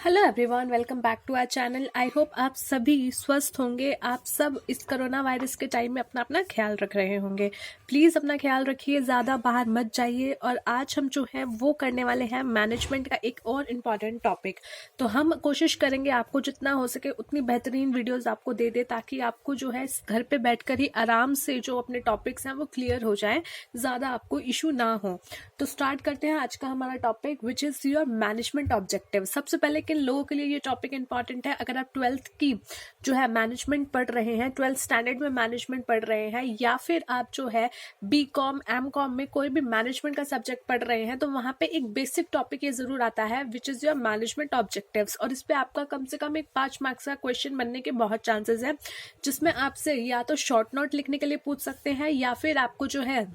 Hello everyone, welcome back to our channel. I hope आप सभी स्वस्थ होंगे। आप सब इस कोरोना वायरस के टाइम में अपना अपना ख्याल रख रहे होंगे। प्लीज़ अपना ख्याल रखिए, ज़्यादा बाहर मत जाइए। और आज हम जो है वो करने वाले हैं मैनेजमेंट का एक और इम्पॉर्टेंट टॉपिक। तो हम कोशिश करेंगे आपको जितना हो सके उतनी बेहतरीन वीडियोज़ आपको दे दे, ताकि आपको जो है घर पर बैठ कर ही आराम से जो अपने टॉपिक्स हैं वो क्लियर हो जाए, ज़्यादा आपको इशू ना हो। तो स्टार्ट करते हैं आज का हमारा topic, which is your management objective. सबसे पहले किन लोगों के लिए ये टॉपिक इंपॉर्टेंट है? अगर आप 12th की जो है मैनेजमेंट पढ़ रहे हैं, 12th स्टैंडर्ड में मैनेजमेंट पढ़ रहे हैं, या फिर आप जो है BCom MCom में कोई भी मैनेजमेंट का सब्जेक्ट पढ़ रहे हैं, तो वहां पे एक बेसिक टॉपिक ये जरूर आता है, विच इज योर मैनेजमेंट ऑब्जेक्टिव्स। और इस पे आपका कम से कम एक 5 मार्क्स का क्वेश्चन बनने के बहुत चांसेस है, जिसमें आपसे या तो शॉर्ट नोट लिखने के लिए पूछ सकते हैं, या फिर आपको जो है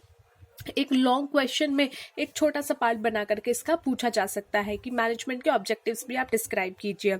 एक लॉन्ग क्वेश्चन में एक छोटा सा पार्ट बना करके इसका पूछा जा सकता है कि मैनेजमेंट के ऑब्जेक्टिव्स भी आप डिस्क्राइब कीजिए।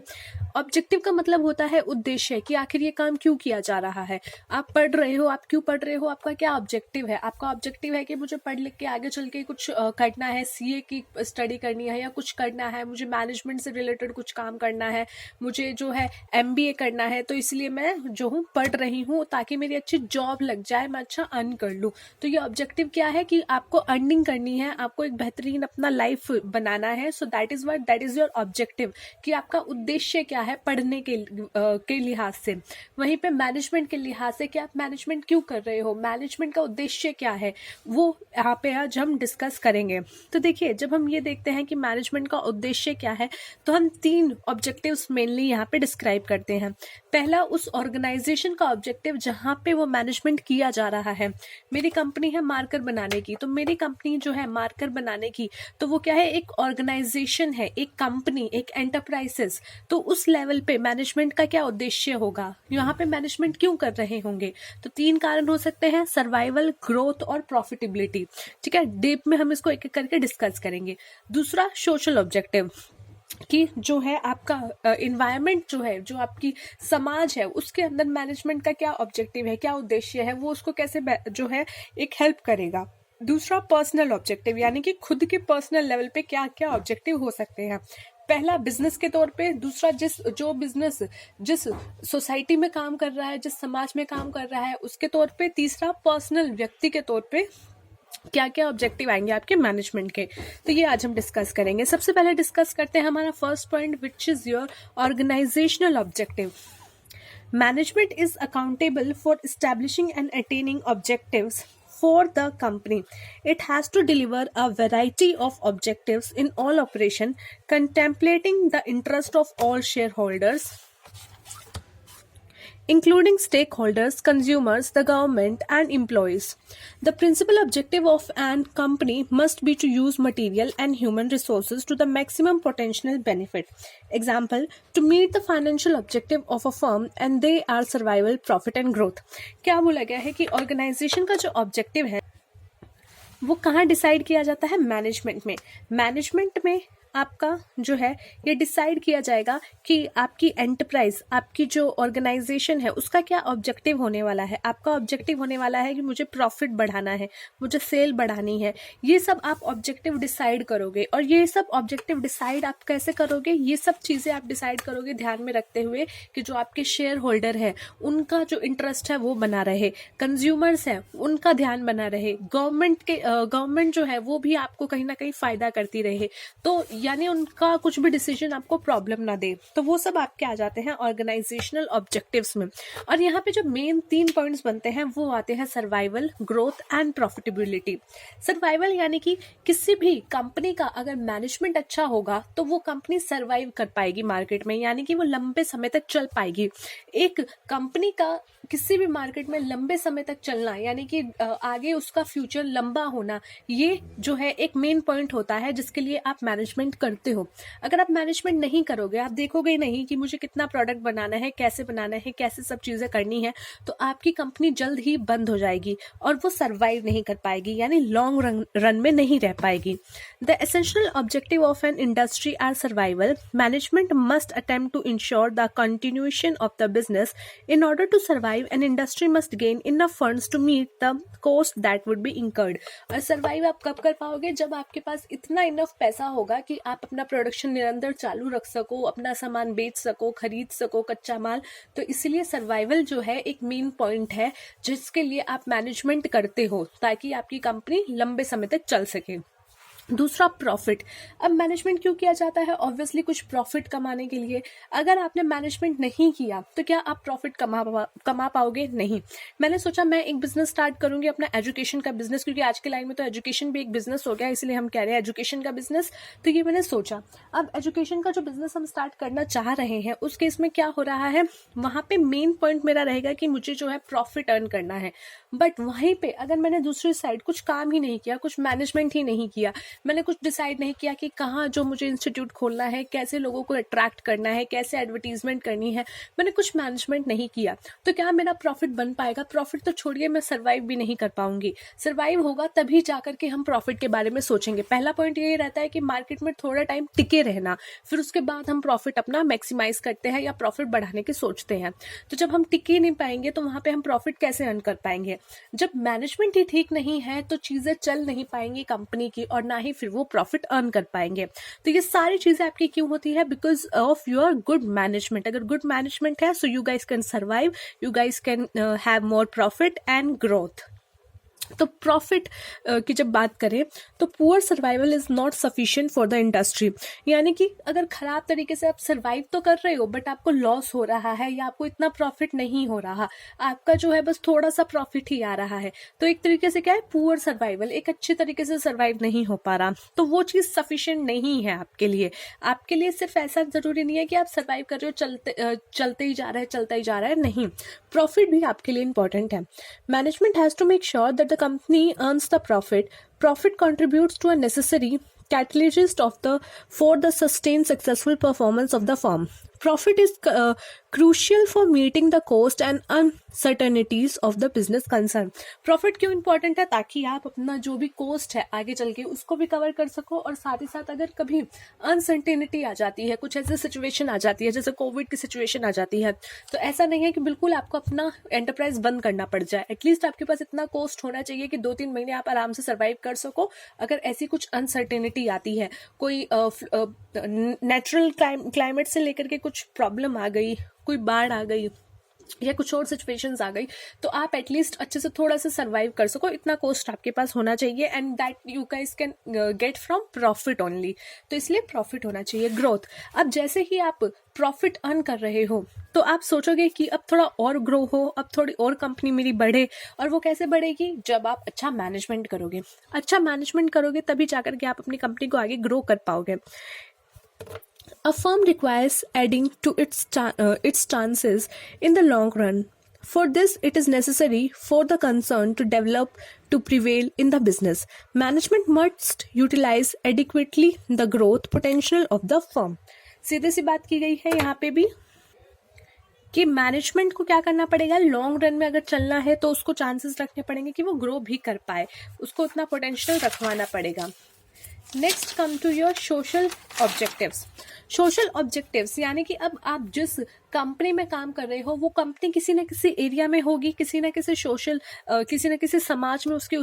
ऑब्जेक्टिव का मतलब होता है उद्देश्य, कि आखिर ये काम क्यों किया जा रहा है। आप पढ़ रहे हो, आप क्यों पढ़ रहे हो, आपका क्या ऑब्जेक्टिव है। आपका ऑब्जेक्टिव है कि मुझे पढ़ लिख के आगे चल के कुछ करना है, CA की स्टडी करनी है, या कुछ करना है, मुझे मैनेजमेंट से रिलेटेड कुछ काम करना है, मुझे जो है MBA करना है, तो इसलिए मैं जो हूँ पढ़ रही हूँ ताकि मेरी अच्छी जॉब लग जाए, मैं अच्छा अर्न कर लूँ। तो ये ऑब्जेक्टिव क्या है कि आपको अर्निंग करनी है, आपको एक बेहतरीन अपना लाइफ बनाना है। So that is your objective, कि आपका उद्देश्य क्या है पढ़ने के लिहाज से। वहीं पे मैनेजमेंट के लिहाज से कि आप मैनेजमेंट क्यों कर रहे हो, मैनेजमेंट का उद्देश्य क्या है, वो यहाँ पे आज हम डिस्कस करेंगे। तो देखिए, जब हम ये देखते हैं कि मैनेजमेंट का उद्देश्य क्या है, तो हम 3 ऑब्जेक्टिव्स मेनली यहाँ पे डिस्क्राइब करते हैं। पहला, उस ऑर्गेनाइजेशन का ऑब्जेक्टिव जहाँ पे वो मैनेजमेंट किया जा रहा है। मेरी कंपनी है मार्कर बनाने की, तो मेरी कंपनी जो है मार्कर बनाने की, तो वो क्या है, एक ऑर्गेनाइजेशन है, एक कंपनी, एक एंटरप्राइजेस। तो उस लेवल पे मैनेजमेंट का क्या उद्देश्य होगा, यहाँ पे मैनेजमेंट क्यों कर रहे होंगे। तो 3 कारण हो सकते हैं, सर्वाइवल, ग्रोथ और प्रॉफिटेबिलिटी। ठीक है, डीप में हम इसको एक एक करके डिस्कस करेंगे। दूसरा, सोशल ऑब्जेक्टिव, कि जो है आपका इन्वायरमेंट जो है, जो आपकी समाज है, उसके अंदर मैनेजमेंट का क्या ऑब्जेक्टिव है, क्या उद्देश्य है, वो उसको कैसे जो है एक हेल्प करेगा। दूसरा, पर्सनल ऑब्जेक्टिव, यानी कि खुद के पर्सनल लेवल पे क्या क्या ऑब्जेक्टिव हो सकते हैं। पहला, बिजनेस के तौर पे। दूसरा, जो बिजनेस जिस सोसाइटी में काम कर रहा है, जिस समाज में काम कर रहा है, उसके तौर पे। तीसरा, पर्सनल, व्यक्ति के तौर पे क्या क्या ऑब्जेक्टिव आएंगे आपके मैनेजमेंट के। तो ये आज हम डिस्कस करेंगे। सबसे पहले डिस्कस करते हैं हमारा first point, which is your organizational objective. Management is accountable for establishing and attaining objectives for the company. It has to deliver a variety of objectives in all operation, contemplating the interest of all shareholders, including stakeholders, consumers, the government, and employees. The principal objective of an company must be to use material and human resources to the maximum potential benefit. Example, to meet the financial objective of a firm, and they are survival, profit and growth. क्या बोला गया है कि organisation का जो objective है वो कहाँ डिसाइड किया जाता है, मैनेजमेंट में। मैनेजमेंट में आपका जो है ये डिसाइड किया जाएगा कि आपकी एंटरप्राइज, आपकी जो ऑर्गेनाइजेशन है, उसका क्या ऑब्जेक्टिव होने वाला है। आपका ऑब्जेक्टिव होने वाला है कि मुझे प्रॉफिट बढ़ाना है, मुझे सेल बढ़ानी है। ये सब आप ऑब्जेक्टिव डिसाइड करोगे। और ये सब ऑब्जेक्टिव डिसाइड आप कैसे करोगे, ये सब चीजें आप डिसाइड करोगे ध्यान में रखते हुए कि जो आपके शेयर होल्डर है उनका जो इंटरेस्ट है वो बना रहे, कंज्यूमर्स है उनका ध्यान बना रहे, गवर्नमेंट जो है वो भी आपको कहीं ना कहीं फायदा करती रहे, तो यानी उनका कुछ भी डिसीजन आपको प्रॉब्लम ना दे। तो वो सब आपके आ जाते हैं ऑर्गेनाइजेशनल ऑब्जेक्टिव्स में। और यहाँ पे जो मेन 3 पॉइंट्स बनते हैं वो आते हैं survival, growth and profitability. Survival यानी कि किसी भी कंपनी का अगर मैनेजमेंट अच्छा होगा तो वो कंपनी सर्वाइव कर पाएगी मार्केट में, यानी कि वो लंबे समय तक चल पाएगी। एक कंपनी का किसी भी मार्केट में लंबे समय तक चलना, यानी कि आगे उसका फ्यूचर लंबा होना, ये जो है एक मेन पॉइंट होता है जिसके लिए आप मैनेजमेंट करते हो। अगर आप मैनेजमेंट नहीं करोगे, आप देखोगे ही नहीं कि मुझे कितना प्रोडक्ट बनाना है, कैसे बनाना है, कैसे सब चीजें करनी है, तो आपकी कंपनी जल्द ही बंद हो जाएगी और वो सर्वाइव नहीं कर पाएगी, यानी लॉन्ग रन में नहीं रह पाएगी। The essential objective of an industry are survival. Management must attempt to ensure the continuation of the business. In order to survive, an industry must gain enough funds to meet the cost that would be incurred. और survive आप कब कर पाओगे, जब आपके पास इतना enough पैसा होगा कि आप अपना प्रोडक्शन निरंतर चालू रख सको, अपना सामान बेच सको, खरीद सको कच्चा माल। तो इसीलिए सर्वाइवल जो है एक मेन पॉइंट है जिसके लिए आप मैनेजमेंट करते हो ताकि आपकी कंपनी लंबे समय तक चल सके। दूसरा, प्रॉफिट। अब मैनेजमेंट क्यों किया जाता है? ऑब्वियसली कुछ प्रॉफिट कमाने के लिए। अगर आपने मैनेजमेंट नहीं किया तो क्या आप प्रॉफिट कमा पाओगे? नहीं। मैंने सोचा मैं एक बिजनेस स्टार्ट करूंगी, अपना एजुकेशन का बिजनेस, क्योंकि आज के लाइन में तो एजुकेशन भी एक बिजनेस हो गया, इसलिए हम कह रहे हैं एजुकेशन का बिजनेस। तो ये मैंने सोचा। अब एजुकेशन का जो बिजनेस हम स्टार्ट करना चाह रहे हैं उस केस में क्या हो रहा है, वहां पे मेन पॉइंट मेरा रहेगा कि मुझे जो है प्रॉफिट अर्न करना है। बट वहीं पे अगर मैंने दूसरी साइड कुछ काम ही नहीं किया, कुछ मैनेजमेंट ही नहीं किया, मैंने कुछ डिसाइड नहीं किया कि कहाँ जो मुझे इंस्टीट्यूट खोलना है, कैसे लोगों को अट्रैक्ट करना है, कैसे एडवर्टीजमेंट करनी है, मैंने कुछ मैनेजमेंट नहीं किया, तो क्या मेरा प्रॉफिट बन पाएगा? प्रॉफिट तो छोड़िए, मैं सर्वाइव भी नहीं कर पाऊंगी। सर्वाइव होगा तभी जाकर के हम प्रॉफिट के बारे में सोचेंगे। पहला पॉइंट यही रहता है कि मार्केट में थोड़ा टाइम टिके रहना, फिर उसके बाद हम प्रॉफिट अपना मैक्सिमाइज करते हैं या प्रॉफिट बढ़ाने की सोचते हैं। तो जब हम टिके नहीं पाएंगे तो वहां पे हम प्रॉफिट कैसे अर्न कर पाएंगे? जब मैनेजमेंट ही ठीक नहीं है तो चीजें चल नहीं पाएंगी कंपनी की, और ना ही फिर वो प्रॉफिट अर्न कर पाएंगे। तो ये सारी चीजें आपकी क्यों होती है? Because of your good management. अगर गुड मैनेजमेंट है so you guys can survive, you guys can have more profit and growth. तो प्रॉफिट की जब बात करें तो poor survival is not sufficient for the industry. यानी कि अगर खराब तरीके से आप सर्वाइव तो कर रहे हो बट आपको लॉस हो रहा है या आपको इतना प्रॉफिट नहीं हो रहा, आपका जो है बस थोड़ा सा प्रॉफिट ही आ रहा है, तो एक तरीके से क्या है, पुअर सर्वाइवल, एक अच्छे तरीके से सर्वाइव नहीं हो पा रहा, तो वो चीज सफिशिएंट नहीं है आपके लिए। आपके लिए सिर्फ ऐसा जरूरी नहीं है कि आप सर्वाइव कर रहे हो, चलते ही जा रहा है, चलता ही जा रहा है, नहीं, प्रॉफिट भी आपके लिए इंपॉर्टेंट है। Management has to make sure that the company earns the profit. Profit contributes to a necessary catalyst for the sustained successful performance of the firm. Profit is crucial for meeting the cost and uncertainties of the business concern. Profit क्यों important है? ताकि आप अपना जो भी cost है आगे चल के उसको भी cover कर सको, और साथ ही साथ अगर कभी uncertainty आ जाती है, कुछ ऐसी situation आ जाती है जैसे कोविड की situation आ जाती है, तो ऐसा नहीं है कि बिल्कुल आपको अपना एंटरप्राइज बंद करना पड़ जाए। एटलीस्ट आपके पास इतना कोस्ट होना चाहिए कि 2-3 महीने आप आराम से सर्वाइव कर सको। अगर ऐसी कुछ अनसर्टेनिटी आती है, कोई नेचुरल क्लाइमेट से लेकर के कुछ प्रॉब्लम आ गई, कोई बाढ़ आ गई या कुछ और सिचुएशंस आ गई, तो आप एटलीस्ट अच्छे से थोड़ा सा सर्वाइव कर सको, इतना कोस्ट आपके पास होना चाहिए, and that you guys can get from profit only. तो इसलिए प्रॉफिट होना चाहिए। ग्रोथ, अब जैसे ही आप प्रॉफिट अर्न कर रहे हो तो आप सोचोगे कि अब थोड़ा और ग्रो हो, अब थोड़ी और कंपनी मेरी बढ़े, और वो कैसे बढ़ेगी? जब आप अच्छा मैनेजमेंट करोगे। अच्छा मैनेजमेंट करोगे तभी जाकर के आप अपनी कंपनी को आगे ग्रो कर पाओगे। A firm requires adding to its chances in the long run. For this, it is necessary for the concern to develop to prevail in the business. Management must utilize adequately the growth potential of the firm. सीधे सी बात की गई है यहाँ पे भी कि management को क्या करना पड़ेगा, लॉन्ग रन में अगर चलना है तो उसको चांसेस रखने पड़ेंगे कि वो ग्रो भी कर पाए, उसको उतना पोटेंशियल रखवाना पड़ेगा। Next come to your social objectives. Social objectives यानी कि अब आप जिस कंपनी में काम कर रहे हो वो कंपनी किसी न किसी एरिया में होगी, किसी न किसी सोशल किसी न किसी समाज में उसकी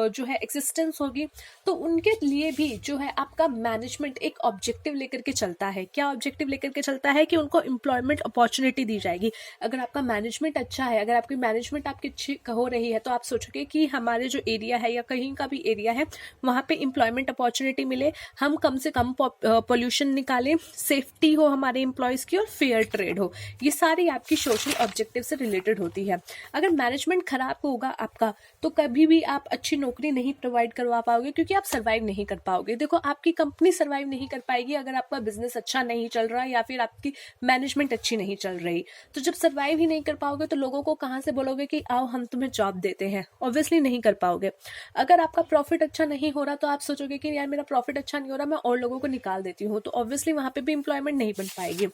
जो है एग्जिस्टेंस होगी, तो उनके लिए भी जो है आपका मैनेजमेंट एक ऑब्जेक्टिव लेकर के चलता है। क्या ऑब्जेक्टिव लेकर के चलता है? कि उनको एम्प्लॉयमेंट अपॉर्चुनिटी दी जाएगी। अगर आपका मैनेजमेंट अच्छा है, अगर आपकी मैनेजमेंट आपकी अच्छी हो रही है, तो आप सोचोगे कि हमारे जो एरिया है या कहीं का भी एरिया है वहाँ पे एम्प्लॉयमेंट अपॉर्चुनिटी मिले, हम कम से कम पोल्यूशन निकालें, सेफ्टी हो हमारे एम्प्लॉयज की, और फेयर ट्रेड हो। ये सारी आपकी सोशल ऑब्जेक्टिव से रिलेटेड होती है। अगर मैनेजमेंट खराब होगा आपका तो कभी भी आप अच्छी नौकरी नहीं प्रोवाइड करवा पाओगे, क्योंकि आप सर्वाइव नहीं कर पाओगे। देखो, आपकी कंपनी सर्वाइव नहीं कर पाएगी अगर आपका बिजनेस अच्छा नहीं चल रहा या फिर आपकी मैनेजमेंट अच्छी नहीं चल रही। तो जब सर्वाइव ही नहीं कर पाओगे तो लोगों को कहाँ से बोलोगे कि आओ हम तुम्हें जॉब देते हैं? ऑब्वियसली नहीं कर पाओगे। अगर आपका प्रॉफिट अच्छा नहीं हो रहा तो आप सोचोगे कि यार मेरा प्रॉफिट अच्छा नहीं हो रहा, मैं और लोगों को निकाल देती हूँ, तो ऑब्वियसली वहां पे भी एम्प्लॉयमेंट नहीं बन पाएगी।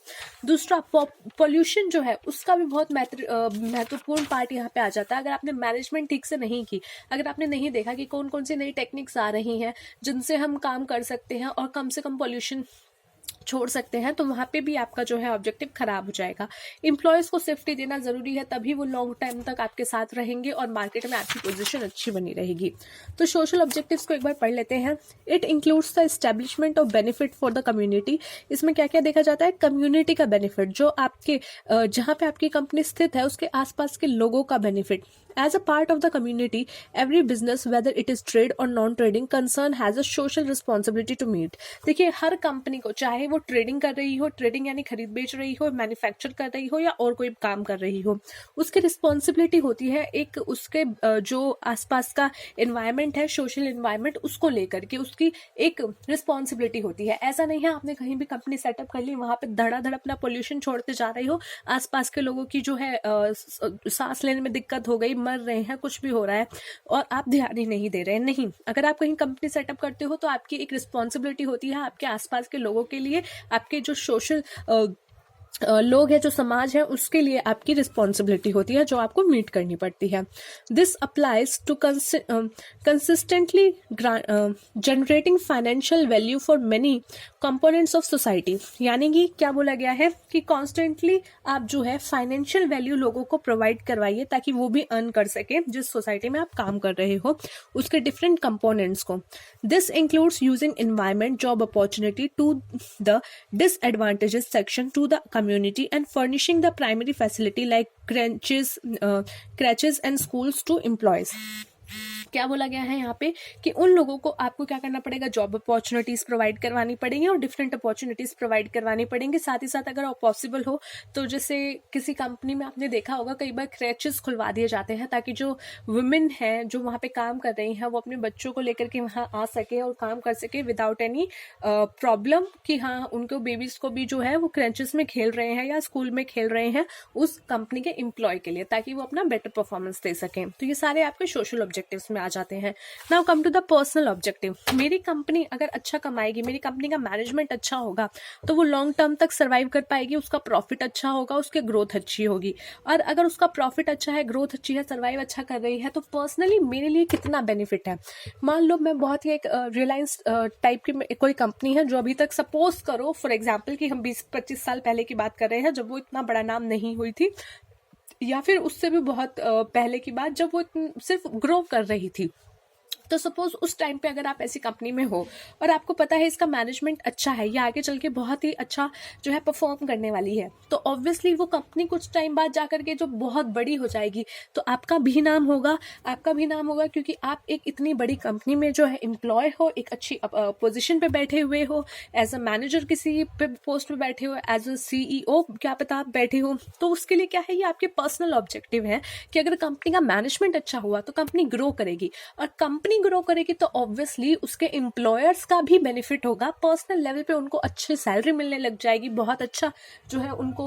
दूसरा, पॉल्यूशन जो है उसका भी बहुत महत्वपूर्ण पार्ट यहाँ पे आ जाता है। अगर आपने मैनेजमेंट ठीक से नहीं की, अगर आपने नहीं देखा कि कौन कौन सी नई टेक्निक्स आ रही हैं जिनसे हम काम कर सकते हैं और कम से कम पॉल्यूशन छोड़ सकते हैं, तो वहाँ पे भी आपका जो है ऑब्जेक्टिव खराब हो जाएगा। एम्प्लॉयज़ को सेफ्टी देना ज़रूरी है, तभी वो लॉन्ग टाइम तक आपके साथ रहेंगे और मार्केट में आपकी पोजीशन अच्छी बनी रहेगी। तो सोशल ऑब्जेक्टिव्स को एक बार पढ़ लेते हैं। It includes the establishment of benefit for the community. इसमें क्या क्या देखा जाता है? कम्युनिटी का बेनिफिट, जो आपके जहाँ पे आपकी कंपनी स्थित है उसके आसपास के लोगों का benefit. As a part of the community, every business, whether it is trade or non-trading concern, has a social responsibility to meet. देखिए, हर कंपनी को, चाहे वो ट्रेडिंग कर रही हो, ट्रेडिंग यानी खरीद बेच रही हो, मैन्युफैक्चर कर रही हो या और कोई काम कर रही हो, उसकी रिस्पॉन्सिबिलिटी होती है एक उसके जो आसपास का एनवायरनमेंट है, सोशल एनवायरनमेंट, उसको लेकर के उसकी एक रिस्पॉन्सिबिलिटी होती है। ऐसा नहीं है आपने कहीं भी कंपनी सेटअप कर ली, वहां पे धड़ाधड़ अपना पोल्यूशन छोड़ते जा रही हो, आसपास के लोगों की जो है सांस लेने में दिक्कत हो गई, मर रहे हैं, कुछ भी हो रहा है और आप ध्यान ही नहीं दे रहे हैं। नहीं, अगर आप कहीं कंपनी सेटअप करते हो तो आपकी एक रिस्पॉन्सिबिलिटी होती है आपके आसपास के लोगों के लिए, आपके जो सोशल लोग हैं, जो समाज है, उसके लिए आपकी रिस्पॉन्सिबिलिटी होती है जो आपको मीट करनी पड़ती है। This applies to consistently generating financial value for many components of society. यानी कि क्या बोला गया है कि कॉन्स्टेंटली आप जो है फाइनेंशियल वैल्यू लोगों को प्रोवाइड करवाइए ताकि वो भी अर्न कर सके जिस सोसाइटी में आप काम कर रहे हो, उसके डिफरेंट कंपोनेंट्स को। This includes using environment, job opportunity to the disadvantages section to the community and furnishing the primary facility like crèches and schools to employees. क्या बोला गया है यहाँ पे कि उन लोगों को आपको क्या करना पड़ेगा? जॉब अपॉर्चुनिटीज प्रोवाइड करवानी पड़ेंगी और डिफरेंट अपॉर्चुनिटीज प्रोवाइड करवानी पड़ेंगी। साथ ही साथ अगर पॉसिबल हो तो जैसे किसी कंपनी में आपने देखा होगा कई बार क्रैचेस खुलवा दिए जाते हैं ताकि जो वुमेन हैं जो वहाँ पे काम कर रही हैं वो अपने बच्चों को लेकर के वहाँ आ सके और काम कर सके विदाउट एनी प्रॉब्लम, कि हाँ उनको बेबीज को भी जो है वो क्रैचेस में खेल रहे हैं या स्कूल में खेल रहे हैं उस कंपनी के एम्प्लॉय के लिए, ताकि वो अपना बेटर परफॉर्मेंस दे सकें। तो ये सारे आपके सोशल ऑब्जेक्टिव्स में आ जाते हैं। Now come to the personal objective. मेरी कंपनी अगर अच्छा कमाएगी, मेरी कंपनी का मैनेजमेंट अच्छा होगा तो वो लॉन्ग टर्म तक सर्वाइव कर पाएगी, उसका प्रॉफिट अच्छा होगा, उसकी ग्रोथ अच्छी होगी। और अगर उसका प्रॉफिट अच्छा है, ग्रोथ अच्छी है, सर्वाइव अच्छा कर रही है, तो पर्सनली मेरे लिए कितना बेनिफिट है। मान लो मैं बहुत ही एक रिलायंस टाइप की कोई कंपनी है जो अभी तक, सपोज करो फॉर एग्जाम्पल कि हम 20-25 साल पहले की बात कर रहे हैं जब वो इतना बड़ा नाम नहीं हुई थी, या फिर उससे भी बहुत पहले की बात जब वो सिर्फ ग्रो कर रही थी। तो सपोज उस टाइम पे अगर आप ऐसी कंपनी में हो और आपको पता है इसका मैनेजमेंट अच्छा है, ये आगे चल के बहुत ही अच्छा जो है परफॉर्म करने वाली है, तो ऑब्वियसली वो कंपनी कुछ टाइम बाद जाकर के जो बहुत बड़ी हो जाएगी तो आपका भी नाम होगा, क्योंकि आप एक इतनी बड़ी कंपनी में जो है एम्प्लॉय हो, एक अच्छी पोजिशन पे बैठे हुए हो, एज अ मैनेजर किसी पे पोस्ट पे बैठे हो, एज अ CEO क्या पता आप बैठे हो। तो उसके लिए क्या है, ये आपके पर्सनल ऑब्जेक्टिव है कि अगर कंपनी का मैनेजमेंट अच्छा हुआ तो कंपनी ग्रो करेगी, और कंपनी ग्रो करेगी तो ऑब्वियसली उसके एम्प्लॉयर्स का भी बेनिफिट होगा। पर्सनल लेवल पे उनको अच्छी सैलरी मिलने लग जाएगी, बहुत अच्छा जो है उनको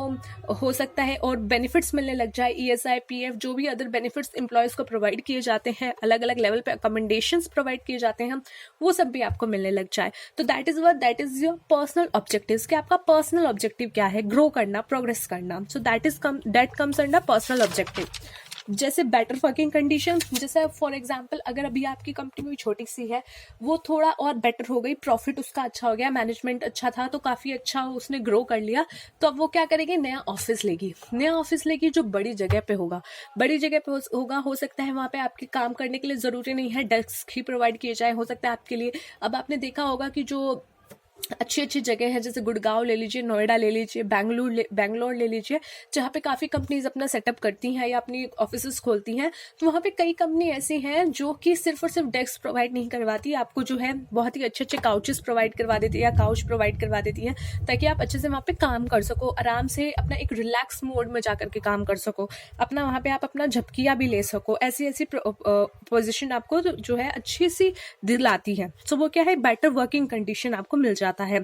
हो सकता है, और बेनिफिट्स मिलने लग जाए, ESI PF जो भी अदर बेनिफिट्स एम्प्लॉयर्स को प्रोवाइड किए जाते हैं, अलग अलग लेवल पे अकोमोडेशंस प्रोवाइड किए जाते हैं, वो सब भी आपको मिलने लग जाए। तो that is your personal objectives, कि आपका पर्सनल ऑब्जेक्टिव क्या है? ग्रो करना, प्रोग्रेस करना। So that comes under personal objective. जैसे बेटर वर्किंग कंडीशन, जैसे फॉर एग्जांपल अगर अभी आपकी कंपनी कोई छोटी सी है, वो थोड़ा और बेटर हो गई, प्रॉफिट उसका अच्छा हो गया, मैनेजमेंट अच्छा था तो काफ़ी अच्छा उसने ग्रो कर लिया, तो अब वो क्या करेगी? नया ऑफिस लेगी जो बड़ी जगह पे होगा, हो सकता है वहाँ पे आपके काम करने के लिए ज़रूरी नहीं है डेस्क ही प्रोवाइड किए जाए, हो सकता है आपके लिए, अब आपने देखा होगा कि जो अच्छी जगह है जैसे गुड़गांव ले लीजिए, नोएडा ले लीजिए, बैंगलोर ले लीजिए, जहाँ पे काफ़ी कंपनीज अपना सेटअप करती हैं या अपनी ऑफिसेस खोलती हैं, तो वहाँ पे कई कंपनी ऐसी हैं जो कि सिर्फ और सिर्फ डेस्क प्रोवाइड नहीं करवाती, आपको जो है बहुत ही अच्छे काउचेस प्रोवाइड करवा देती है या काउच प्रोवाइड करवा देती हैं, ताकि आप अच्छे से वहाँ पे काम कर सको, आराम से अपना एक रिलैक्स मोड में जाकर के काम कर सको, अपना वहाँ पे आप अपना झपकिया भी ले सको, ऐसी पोजिशन आपको जो है अच्छी सी दिलाती है। सो वो क्या है? बेटर वर्किंग कंडीशन आपको मिल जाता है,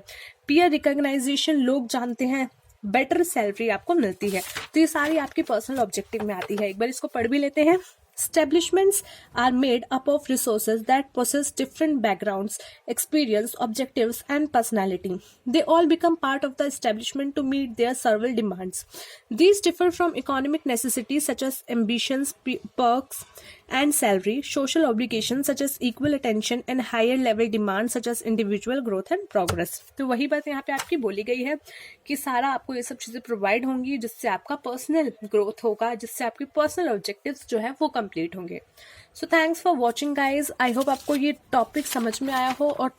पीयर रिकॉग्नाइजेशन, लोग जानते हैं, बेटर सैलरी आपको मिलती है। तो ये सारी आपकी पर्सनल ऑब्जेक्टिव में आती है। एक बार इसको पढ़ भी लेते हैं। Establishments are made up of resources that possess different backgrounds, experience, objectives, and personality. They all become part of the establishment to meet their several demands. These differ from economic necessities such as ambitions, perks, and salary, social obligations such as equal attention and higher level demands such as individual growth and progress। तो वही बात यहाँ पे आपकी बोली गई है कि सारा आपको ये सब चीज़ें प्रोवाइड होंगी जिससे आपका पर्सनल ग्रोथ होगा, जिससे आपके पर्सनल ऑब्जेक्टिव्स जो है वो कंप्लीट होंगे। So thanks for watching guys. I hope आपको ये टॉपिक समझ में आया हो और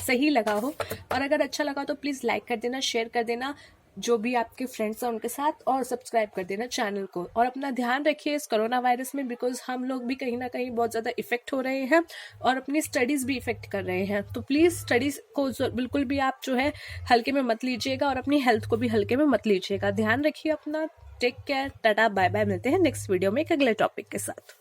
सही लगा हो, और अगर अच्छा लगा तो प्लीज़ लाइक कर देना, शेयर कर देना जो भी आपके फ्रेंड्स हैं उनके साथ, और सब्सक्राइब कर देना चैनल को। और अपना ध्यान रखिए इस कोरोना वायरस में, बिकॉज हम लोग भी कहीं ना कहीं बहुत ज़्यादा इफेक्ट हो रहे हैं और अपनी स्टडीज़ भी इफेक्ट कर रहे हैं। तो प्लीज़ स्टडीज़ को बिल्कुल भी आप जो है हल्के में मत लीजिएगा और अपनी हेल्थ को भी हल्के में मत लीजिएगा। ध्यान रखिए अपना। Take care, tata bye bye. मिलते हैं नेक्स्ट वीडियो में एक अगले टॉपिक के साथ।